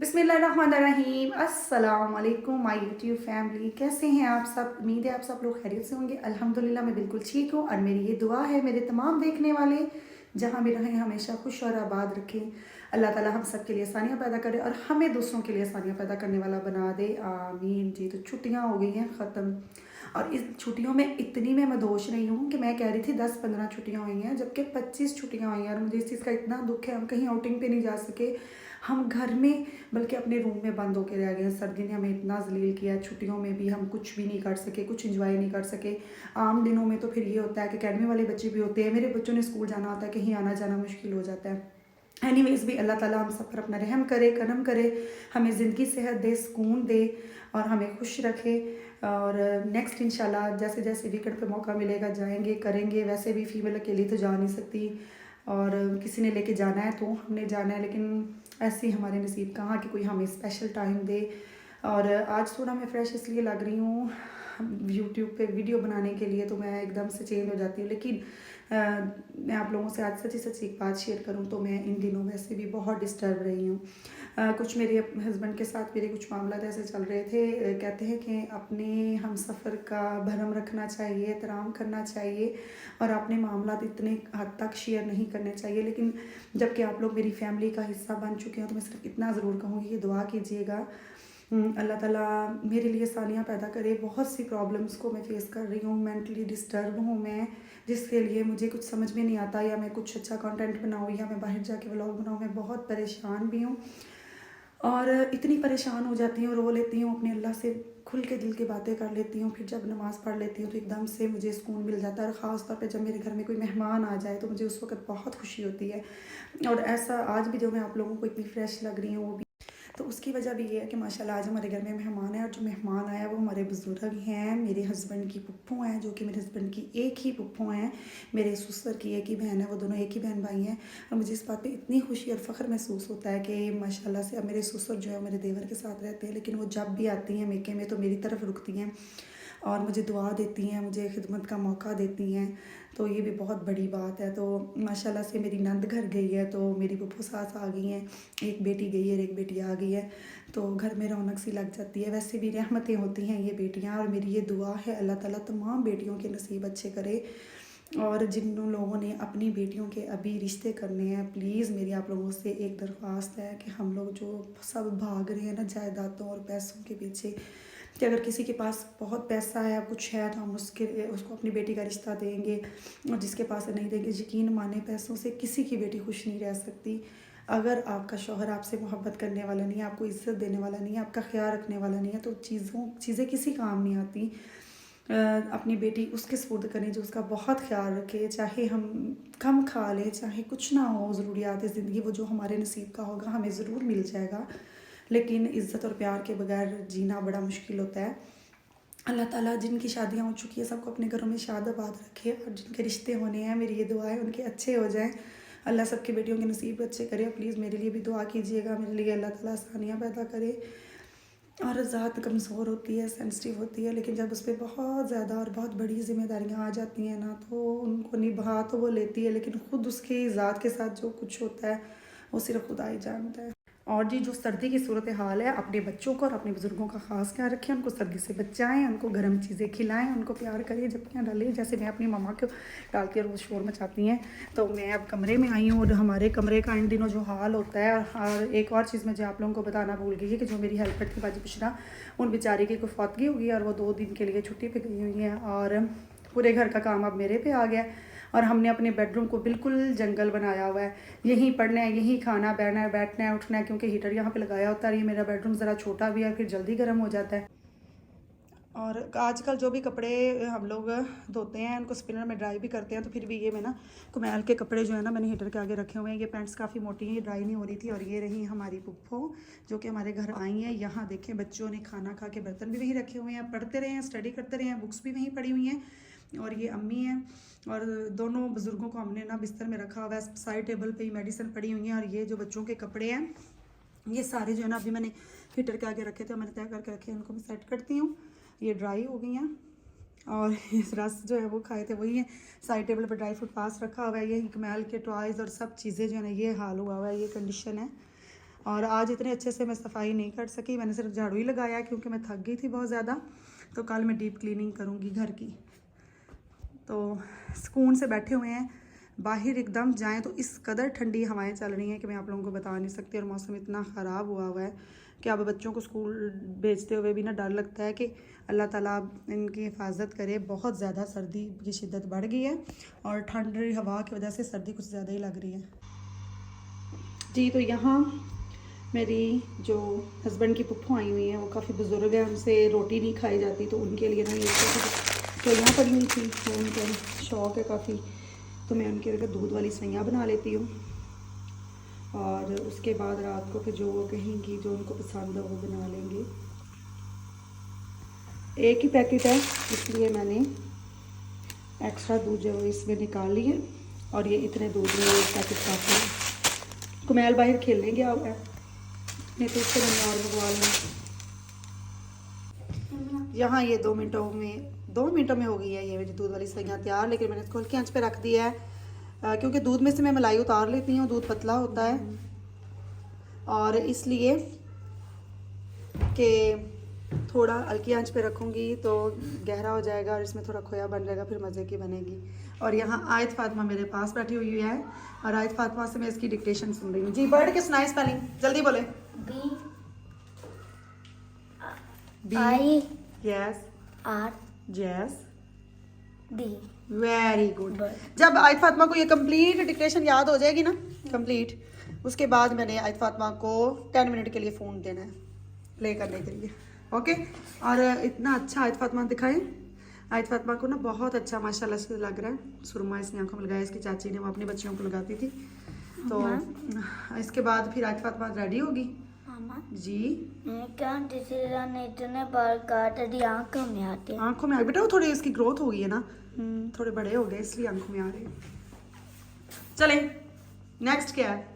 बिस्मिल्लाहिर्रहमानिर्रहीम। अस्सलाम वालेकुम माय यूट्यूब फैमिली, कैसे हैं आप सब। उम्मीद है आप सब लोग खैरियत से होंगे। अल्हम्दुलिल्लाह मैं बिल्कुल ठीक हूँ और मेरी ये दुआ है मेरे तमाम देखने वाले जहाँ भी रहें हमेशा खुश और आबाद रखें। अल्लाह ताला हम सब के लिए आसानियाँ पैदा करे और हमें दूसरों के लिए आसानियाँ पैदा करने वाला बना दे, आमीन जी। तो छुट्टियाँ हो गई हैं ख़त्म और इस छुट्टियों में इतनी मैं मदहोश रही हूँ कि मैं कह रही थी 10-15 छुट्टियाँ हुई हैं, जबकि 25 छुट्टियाँ हुई हैं और मुझे इस चीज़ का इतना दुख है। हम कहीं आउटिंग पे नहीं जा सके, हम घर में बल्कि अपने रूम में बंद होकर रह गए हैं। सर्दी ने हमें इतना जलील किया है, छुट्टियों में भी हम कुछ भी नहीं कर सके, कुछ इंजॉय नहीं कर सके। आम दिनों में तो फिर ये होता है कि अकेडमी वाले बच्चे भी होते हैं, मेरे बच्चों ने स्कूल जाना होता है, कहीं आना जाना मुश्किल हो जाता है। एनीवेज भी अल्लाह ताला हम सब पर अपना रहम करे, करम करे, हमें ज़िंदगी सेहत दे, सुकून दे और हमें खुश रखे। और नेक्स्ट इंशाल्लाह जैसे जैसे वीकेंड पे मौका मिलेगा जाएंगे, करेंगे। वैसे भी फीमेल अकेली तो जा नहीं सकती और किसी ने लेके जाना है तो हमने जाना है, लेकिन ऐसे ही हमारे नसीब कहाँ कि कोई हमें स्पेशल टाइम दे। और आज थोड़ा मैं फ़्रेश इसलिए लग रही हूँ यूट्यूब पे वीडियो बनाने के लिए, तो मैं एकदम से चेंज हो जाती हूँ। लेकिन मैं आप लोगों से आज सच्ची सच्ची एक बात शेयर करूँ तो मैं इन दिनों वैसे भी बहुत डिस्टर्ब रही हूँ। कुछ मेरे हस्बैंड के साथ मेरे कुछ मामला ऐसे चल रहे थे। कहते हैं कि अपने हम सफ़र का भरम रखना चाहिए, एहतराम करना चाहिए और अपने मामला इतने हद तक शेयर नहीं करने चाहिए। लेकिन जबकि आप लोग मेरी फैमिली का हिस्सा बन चुके हो तो मैं सिर्फ इतना ज़रूर कहूँगी कि दुआ कीजिएगा अल्लाह ताला मेरे लिए आसानियाँ पैदा करे। बहुत सी प्रॉब्लम्स को मैं फ़ेस कर रही हूँ, मेंटली डिस्टर्ब हूँ मैं, जिसके लिए मुझे कुछ समझ में नहीं आता। या मैं कुछ अच्छा कंटेंट बनाऊँ या मैं बाहर जाके व्लॉग बनाऊँ, मैं बहुत परेशान भी हूँ और इतनी परेशान हो जाती हूँ, रो लेती हूँ, अपने अल्लाह से खुल के दिल की बातें कर लेती हूँ। फिर जब नमाज़ पढ़ लेती हूँ तो एकदम से मुझे सुकून मिल जाता है और ख़ास तौर पे जब मेरे घर में कोई मेहमान आ जाए तो मुझे उस वक़्त बहुत खुशी होती है। और ऐसा आज भी जो मैं आप लोगों को इतनी फ्रेश लग रही हूँ वो भी तो उसकी वजह भी ये है कि माशाल्लाह आज हमारे घर में मेहमान है और जो मेहमान आया वो हमारे बुज़ुर्ग हैं, मेरे हस्बैंड की फूफू हैं, जो कि मेरे हस्बैंड की एक ही फूफू हैं, मेरे ससुर की एक ही बहन है, वो दोनों एक ही बहन भाई हैं। और मुझे इस बात पे इतनी खुशी और फ़ख्र महसूस होता है कि माशाल्लाह से अब मेरे ससुर जो है मेरे देवर के साथ रहते हैं, लेकिन वो जब भी आती हैं मेके में तो मेरी तरफ रुकती हैं और मुझे दुआ देती हैं, मुझे खिदमत का मौका देती हैं। तो ये भी बहुत बड़ी बात है। तो माशाल्लाह से मेरी नंद घर गई है तो मेरी फूफू सास आ गई हैं, एक बेटी गई है और एक बेटी आ गई है, तो घर में रौनक सी लग जाती है। वैसे भी रहमतें होती हैं ये बेटियां और मेरी ये दुआ है अल्लाह ताला तमाम बेटियों के नसीब अच्छे करे। और जिन लोगों ने अपनी बेटियों के अभी रिश्ते करने हैं, प्लीज़ मेरी आप लोगों से एक दरख्वास्त है कि हम लोग जो सब भाग रहे हैं ना जायदादों और पैसों के पीछे, कि अगर किसी के पास बहुत पैसा है, कुछ है, तो हम उसको अपनी बेटी का रिश्ता देंगे और जिसके पास नहीं देंगे। यकीन माने पैसों से किसी की बेटी खुश नहीं रह सकती। अगर आपका शौहर आपसे मोहब्बत करने वाला नहीं है, आपको इज़्ज़त देने वाला नहीं है, आपका ख्याल रखने वाला नहीं है, तो चीज़ें किसी काम नहीं आती। अपनी बेटी उसके सुपुर्द करें जो उसका बहुत ख्याल रखे, चाहे हम कम खा लें, चाहे कुछ ना हो, ज़रूरियात ज़िंदगी वो जो हमारे नसीब का होगा हमें ज़रूर मिल जाएगा। लेकिन इज़्ज़त और प्यार के बगैर जीना बड़ा मुश्किल होता है। अल्लाह ताला जिनकी शादियाँ हो चुकी है सबको अपने घरों में शाद आबाद रखे और जिनके रिश्ते होने हैं मेरी ये दुआ है उनके अच्छे हो जाएं। अल्लाह सबकी बेटियों के नसीब अच्छे करे। प्लीज़ मेरे लिए भी दुआ कीजिएगा, मेरे लिए अल्लाह ताला आसानियाँ पैदा करे। और ज़ात कमज़ोर होती है, सेंसिटिव होती है, लेकिन जब उस पर बहुत ज़्यादा और बहुत बड़ी ज़िम्मेदारियाँ आ जाती हैं ना तो उनको निभा तो वो लेती है, लेकिन ख़ुद उसकी ज़ात के साथ जो कुछ होता है वो सिर्फ खुदा ही जानता है। और जी जो सर्दी की सूरत हाल है, अपने बच्चों को और अपने बुज़ुर्गों का ख़ास ख्याल रखें, उनको सर्दी से बचाएं, उनको गर्म चीज़ें खिलाएं, उनको प्यार करें, जबकियाँ डालें। जैसे मैं अपनी मम्मा को डालती है और वो शोर मचाती हैं, तो मैं अब कमरे में आई हूँ और हमारे कमरे का इन दिनों जो हाल होता है। और एक और चीज़ मुझे आप लोगों को बताना भूल गई है कि जो मेरी हेल्पर थी बाजी पुशरा, उन बेचारी की कोई फौतगी हो गई और वो 2 दिन के लिए छुट्टी पर गई हुई हैं और पूरे घर का काम अब मेरे पे आ गया और हमने अपने बेडरूम को बिल्कुल जंगल बनाया हुआ है। यहीं पढ़ना है, यहीं खाना बहना है, बैठना है, उठना है, क्योंकि हीटर यहाँ पे लगाया होता है। ये मेरा बेडरूम ज़रा छोटा भी है, फिर जल्दी गर्म हो जाता है। और आजकल जो भी कपड़े हम लोग धोते हैं उनको स्पिनर में ड्राई भी करते हैं, तो फिर भी ये मैं ना कुमैल के कपड़े जो है ना मैंने हीटर के आगे रखे हुए हैं। ये पैंट्स काफ़ी मोटी हैं, ये ड्राई नहीं हो रही थी। और ये रही हमारी पुप्पो जो कि हमारे घर आई हैं। यहाँ देखें बच्चों ने खाना खा के बर्तन भी वहीं रखे हुए हैं, पढ़ते रहे हैं, स्टडी करते रहे हैं, बुक्स भी वहीं पड़ी हुई हैं। और ये अम्मी हैं और दोनों बुज़ुर्गों को हमने ना बिस्तर में रखा हुआ है, साइड टेबल पे ही मेडिसिन पड़ी हुई हैं। और ये जो बच्चों के कपड़े हैं ये सारे जो है ना अभी मैंने हीटर के आगे रखे थे, मैंने तय करके रखे हैं, इनको मैं सेट करती हूँ। ये ड्राई हो गई हैं और इस रस जो है वो खाए थे वही है। साइड टेबल पर ड्राई फ्रूट पास रखा हुआ है, ये हिकमैल के टॉयज़ और सब चीज़ें जो है ना ये हाल हुआ हुआ है, ये कंडीशन है। और आज इतने अच्छे से मैं सफाई नहीं कर सकी, मैंने सिर्फ झाड़ू ही लगाया क्योंकि मैं थक गई थी बहुत ज़्यादा। तो कल मैं डीप क्लीनिंग करूँगी घर की। तो सुकून से बैठे हुए हैं, बाहर एकदम जाएं तो इस कदर ठंडी हवाएं चल रही हैं कि मैं आप लोगों को बता नहीं सकती। और मौसम इतना ख़राब हुआ है कि अब बच्चों को स्कूल भेजते हुए भी ना डर लगता है कि अल्लाह ताला इनकी हिफाजत करे। बहुत ज़्यादा सर्दी की शिद्दत बढ़ गई है और ठंडी हवा की वजह से सर्दी कुछ ज़्यादा ही लग रही है जी। तो यहाँ मेरी जो हस्बैंड की पुप्पो आई हुई हैं, वो काफ़ी बुज़ुर्ग है, उनसे रोटी नहीं खाई जाती, तो उनके लिए ना ये तो यहाँ पड़ी हुई थी, तो उनका शौक़ है काफ़ी, तो मैं उनके लिए दूध वाली सैयाँ बना लेती हूँ। और उसके बाद रात को फिर जो वो कहेंगी, जो उनको पसंद है वो बना लेंगे। एक ही पैकेट है इसलिए मैंने एक्स्ट्रा दूध जो है इसमें निकाल लिए, और ये इतने दूध में एक पैकेट काफ़ी है। कुमैल बाहर खेलने गया हुआ है, नहीं तो उससे मैंने और मंगवा लें। यहाँ ये 2 मिनटों में हो गई है ये मेरी दूध वाली सैयाँ तैयार, लेकिन मैंने खोल के आंच पे रख दिया है क्योंकि दूध में से मैं मलाई उतार लेती हूँ, दूध पतला होता है, और इसलिए कि थोड़ा हल्की आंच पे रखूँगी तो गहरा हो जाएगा और इसमें थोड़ा खोया बन जाएगा, फिर मज़े की बनेगी। और यहाँ आयत फातिमा मेरे पास बैठी हुई है और आयत फातिमा से मैं इसकी डिक्टेशन सुन रही हूँ। जी बढ़ के सुनाए स्पेलिंग, जल्दी बोले। B S R S D. Very good. जब आयत फातिमा को ये कंप्लीट डिक्टेशन याद हो जाएगी ना कंप्लीट, उसके बाद मैंने आयत फातिमा को 10 मिनट के लिए फ़ोन देना है प्ले करने के लिए। ओके। और इतना अच्छा आयत फातिमा दिखाएं। आयत फातिमा को ना बहुत अच्छा माशाल्लाह से लग रहा है, सुरमा इसने आंखों में लगाया, इसकी चाची ने वो अपनी बच्चियों को लगाती थी। तो इसके बाद फिर आयत फातिमा रेडी होगी। जी इतने बाल काट दी, आंखों में आते, आंखों में आ बेटा, वो थोड़ी इसकी ग्रोथ हो गई है ना, थोड़े बड़े हो गए इसलिए आंखों में आ रहे हैं। चले नेक्स्ट क्या है?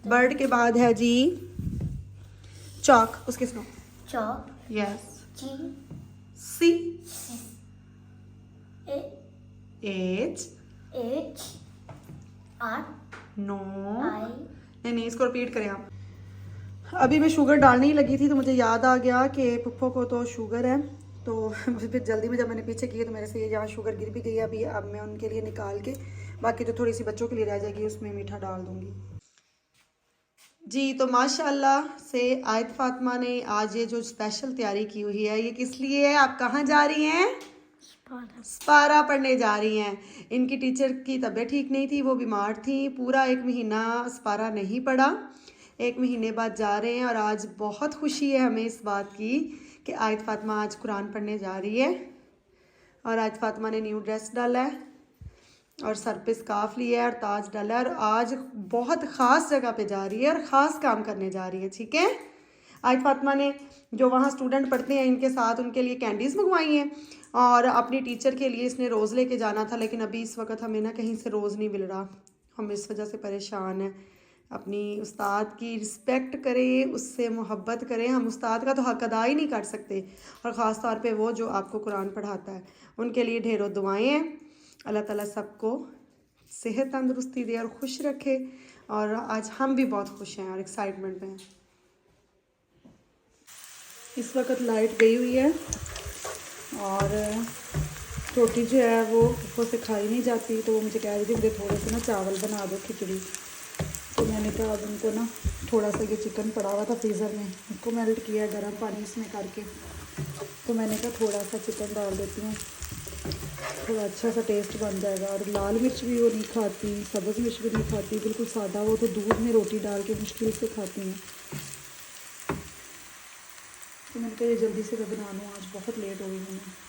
बर्ड के बाद है जी चॉक, उसके सुनो। चॉक यस ची सी एच आर नो आई। नहीं इसको रिपीट करें आप। अभी मैं शुगर डालने ही लगी थी तो मुझे याद आ गया कि पुप्पो को तो शुगर है, तो फिर जल्दी में जब मैंने पीछे किए तो मेरे से ये यहाँ शुगर गिर भी गई है। अभी अब मैं उनके लिए निकाल के बाकी तो थोड़ी सी बच्चों के लिए रह जाएगी, उसमें मीठा डाल दूँगी जी। तो माशाल्लाह से आयत फातिमा ने आज ये जो स्पेशल तैयारी की हुई है, ये किस लिए है? आप कहाँ जा रही हैं? स्पारा पढ़ने जा रही हैं। इनकी टीचर की तबीयत ठीक नहीं थी, वो बीमार थी, पूरा 1 महीना स्पारा नहीं पढ़ा, 1 महीने बाद जा रहे हैं। और आज बहुत खुशी है हमें इस बात की कि आयत फातिमा आज कुरान पढ़ने जा रही है। और आयत फातिमा ने न्यू ड्रेस डाला है और सर पे स्कार्फ लिया है और ताज डाला है, और आज बहुत ख़ास जगह पे जा रही है और ख़ास काम करने जा रही है। ठीक है। आयत फातिमा ने जो वहाँ स्टूडेंट पढ़ते हैं इनके साथ उनके लिए कैंडीज़ मंगवाई हैं, और अपनी टीचर के लिए इसने रोज़ लेके जाना था, लेकिन अभी इस वक्त हमें ना कहीं से रोज़ नहीं मिल रहा, हम इस वजह से परेशान हैं। अपनी उस्ताद की रिस्पेक्ट करें, उससे मोहब्बत करें। हम उस्ताद का तो हक अदा ही नहीं कर सकते, और ख़ास तौर पे वो जो आपको कुरान पढ़ाता है। उनके लिए ढेरों दुआएं हैं। अल्लाह ताला सबको सेहत तंदुरुस्ती दे और खुश रखे। और आज हम भी बहुत खुश हैं और एक्साइटमेंट में हैं। इस वक्त लाइट गई हुई है और रोटी जो है वो ऊपर से खाई नहीं जाती, तो वो मुझे कह रही थी मुझे थोड़े से ना चावल बना दो, खिचड़ी। तो मैंने कहा अब उनको ना थोड़ा सा ये चिकन पड़ा हुआ था फ्रीज़र में, उसको मेल्ट किया गर्म पानी इसमें करके, तो मैंने कहा थोड़ा सा चिकन डाल देती हूँ, थोड़ा अच्छा सा टेस्ट बन जाएगा। और लाल मिर्च भी वो नहीं खाती, सब्ज़ मिर्च भी नहीं खाती, बिल्कुल सादा, वो तो दूध में रोटी डाल के मुश्किल से खाती हैं। तो मैंने कहा ये जल्दी से मैं बना लूँ, आज बहुत लेट हो गई मैंने।